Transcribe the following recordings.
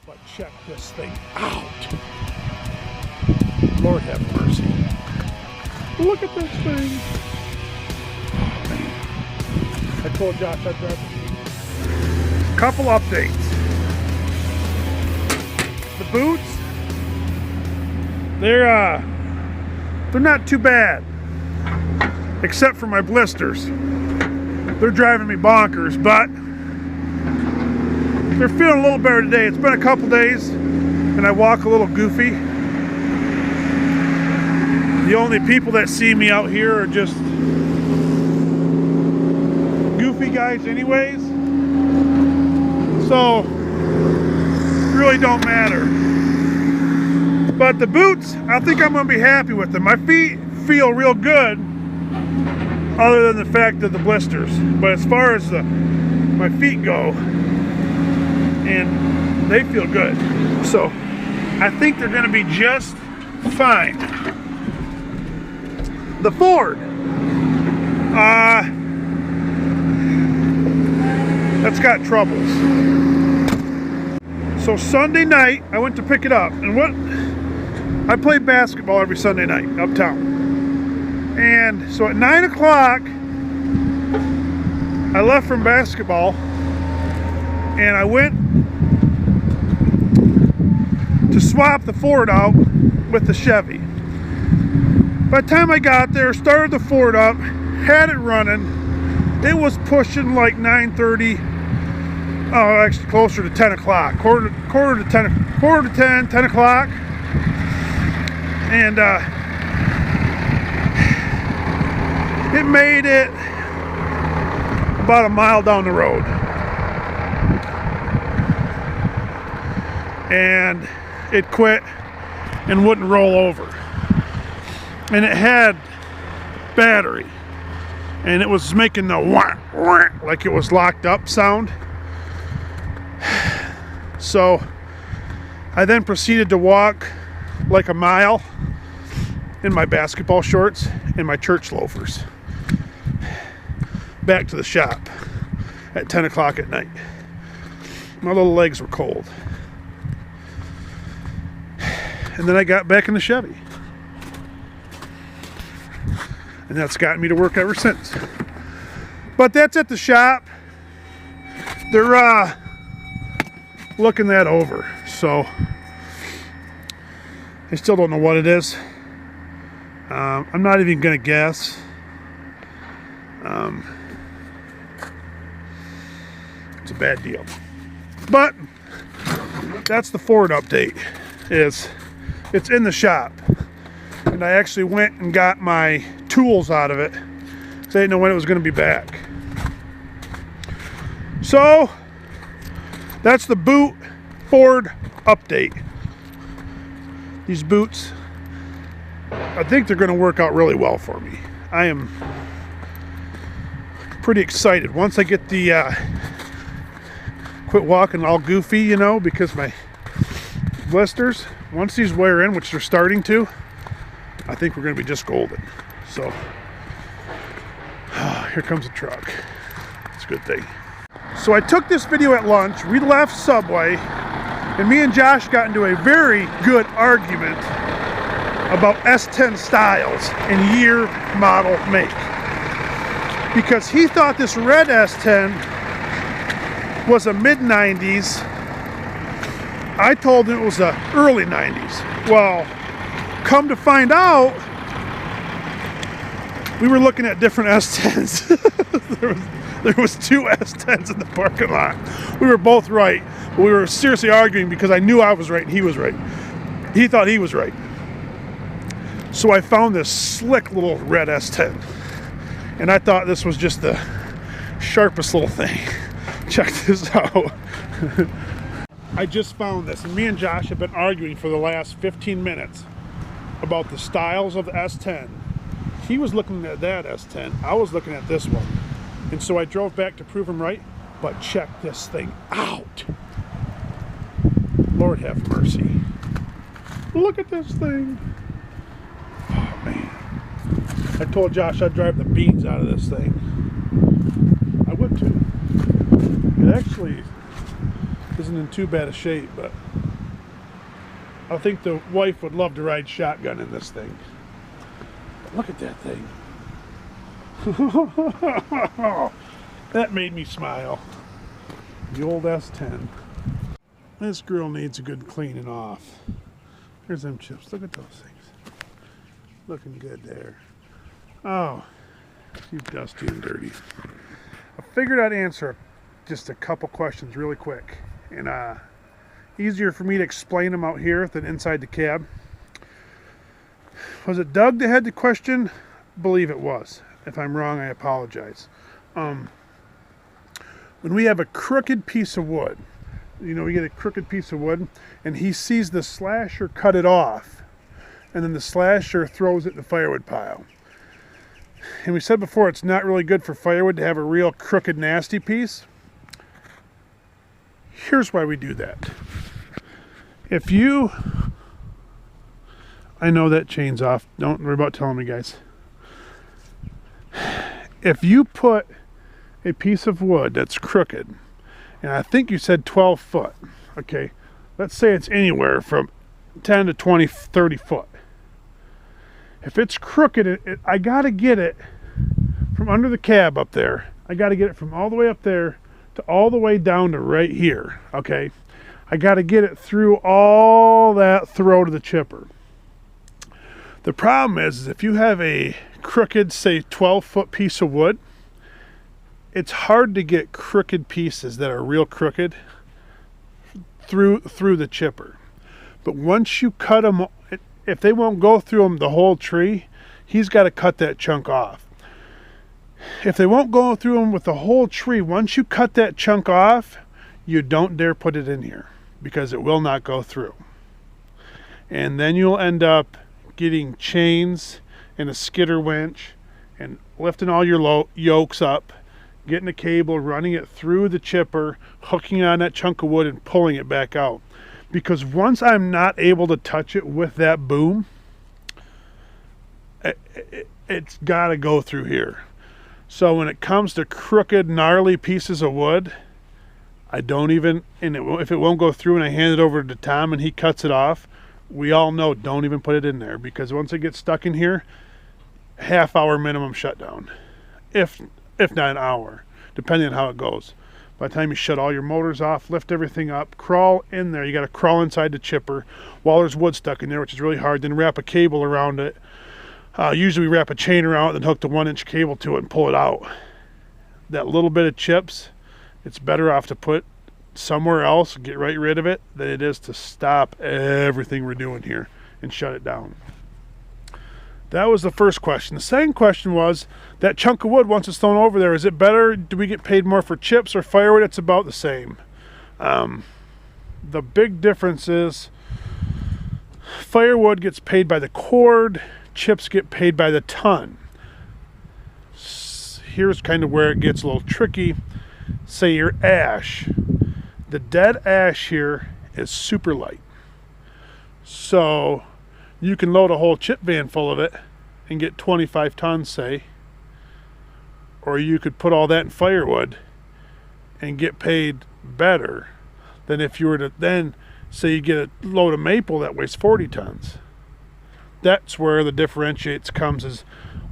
But check this thing out. Lord have mercy. Look at this thing. Oh, man. I told Josh I'd drive it. Couple updates. The boots, they're not too bad. Except for my blisters. They're driving me bonkers, but they're feeling a little better today. It's been a couple days and I walk a little goofy. The only people that see me out here are just goofy guys anyways. So, it really don't matter. But the boots, I think I'm going to be happy with them. My feet feel real good, other than the fact of the blisters. But as far as my feet go, and they feel good. So I think they're going to be just fine. The Ford, that's got troubles. So Sunday night, I went to pick it up, and I play basketball every Sunday night uptown. And so at 9 o'clock, I left from basketball, and I went to swap the Ford out with the Chevy. By the time I got there, started the Ford up, had it running, it was pushing like 9:30, actually closer to 10 o'clock, quarter to 10 o'clock, and it made it about a mile down the road. And it quit and wouldn't roll over. And it had battery. And it was making the wah, wah, like it was locked up sound. So I then proceeded to walk like a mile in my basketball shorts and my church loafers back to the shop at 10 o'clock at night. My little legs were cold. And then I got back in the Chevy. And that's gotten me to work ever since. But that's at the shop. They're looking that over. So I still don't know what it is. I'm not even going to guess. It's a bad deal. But that's the Ford update. It's in the shop. And I actually went and got my tools out of it, so I didn't know when it was going to be back. So that's the boot Ford update. These boots, I think they're going to work out really well for me. I am pretty excited. Once I get the quit walking all goofy, you know, because my blisters, once these wear in, which they're starting to, I think we're going to be just golden. So, here comes a truck. It's a good thing. So I took this video at lunch. We left Subway, and me and Josh got into a very good argument about S-10 styles and year, model, make. Because he thought this red S-10 was a mid-90s. I told him it was the early 90s. Well, come to find out, we were looking at different S-10s. there was two S-10s in the parking lot. We were both right, but we were seriously arguing because I knew I was right and he was right. He thought he was right. So I found this slick little red S-10, and I thought this was just the sharpest little thing. Check this out. I just found this, and me and Josh have been arguing for the last 15 minutes about the styles of the S-10. He was looking at that S-10, I was looking at this one. And so I drove back to prove him right, but check this thing out. Lord have mercy. Look at this thing. Oh man. I told Josh I'd drive the beans out of this thing. I would too. It actually is isn't in too bad a shape, but I think the wife would love to ride shotgun in this thing. But look at that thing. That made me smile. The old S-10. This grill needs a good cleaning off. Here's them chips. Look at those things. Looking good there. Oh, too dusty and dirty. I figured I'd answer just a couple questions really quick. And easier for me to explain them out here than inside the cab. Was it Doug that had the question? I believe it was. If I'm wrong, I apologize. When we have a crooked piece of wood, you know, we get a crooked piece of wood, and he sees the slasher cut it off, and then the slasher throws it in the firewood pile. And we said before, it's not really good for firewood to have a real crooked, nasty piece. Here's why we do that. If you... I know that chain's off. Don't worry about telling me, guys. If you put a piece of wood that's crooked, and I think you said 12 foot, okay, let's say it's anywhere from 10 to 20, 30 foot. If it's crooked, I got to get it from under the cab up there. I got to get it from all the way up there to all the way down to right here, okay? I got to get it through all that throw to the chipper. The problem is if you have a crooked, say 12-foot piece of wood, it's hard to get crooked pieces that are real crooked through the chipper. But once you cut them, if they won't go through them the whole tree, he's got to cut that chunk off. If they won't go through them with the whole tree, once you cut that chunk off, you don't dare put it in here because it will not go through. And then you'll end up getting chains and a skidder winch and lifting all your yokes up, getting a cable, running it through the chipper, hooking on that chunk of wood and pulling it back out. Because once I'm not able to touch it with that boom, it's got to go through here. So when it comes to crooked, gnarly pieces of wood, I don't even, if it won't go through and I hand it over to Tom and he cuts it off, we all know don't even put it in there, because once it gets stuck in here, half-hour minimum shutdown, if not an hour, depending on how it goes. By the time you shut all your motors off, lift everything up, crawl in there. You got to crawl inside the chipper while there's wood stuck in there, which is really hard. Then wrap a cable around it. Usually we wrap a chain around it, then hook the 1-inch cable to it and pull it out. That little bit of chips, it's better off to put somewhere else, get right rid of it, than it is to stop everything we're doing here and shut it down. That was the first question. The second question was, that chunk of wood, once it's thrown over there, is it better? Do we get paid more for chips or firewood? It's about the same. The big difference is firewood gets paid by the cord, chips get paid by the ton. Here's kind of where it gets a little tricky. Say your ash. The dead ash here is super light. So you can load a whole chip van full of it and get 25 tons, say. Or you could put all that in firewood and get paid better than if you were to then say you get a load of maple that weighs 40 tons. That's where the differentiates comes, is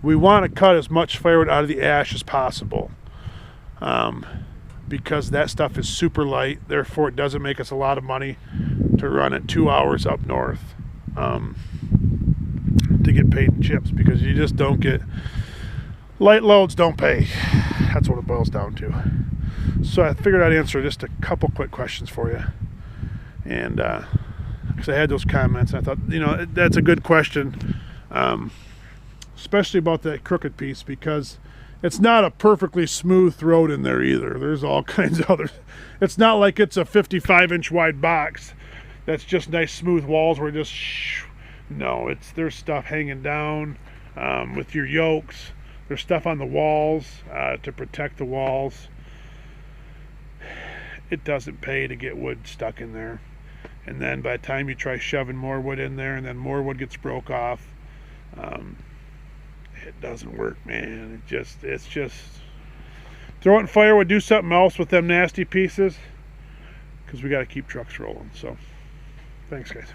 we want to cut as much firewood out of the ash as possible. Because that stuff is super light, therefore it doesn't make us a lot of money to run it 2 hours up north to get paid in chips, because you just don't get, light loads don't pay. That's what it boils down to. So I figured I'd answer just a couple quick questions for you, and because I had those comments, I thought, you know, that's a good question, especially about that crooked piece, because it's not a perfectly smooth road in there either. There's all kinds of other, it's not like it's a 55-inch wide box that's just nice smooth walls where just no, there's stuff hanging down with your yokes. There's stuff on the walls to protect the walls. It doesn't pay to get wood stuck in there, and then by the time you try shoving more wood in there and then more wood gets broke off, it doesn't work, man. It's just throw it in firewood, do something else with them nasty pieces, because we got to keep trucks rolling. So thanks, guys.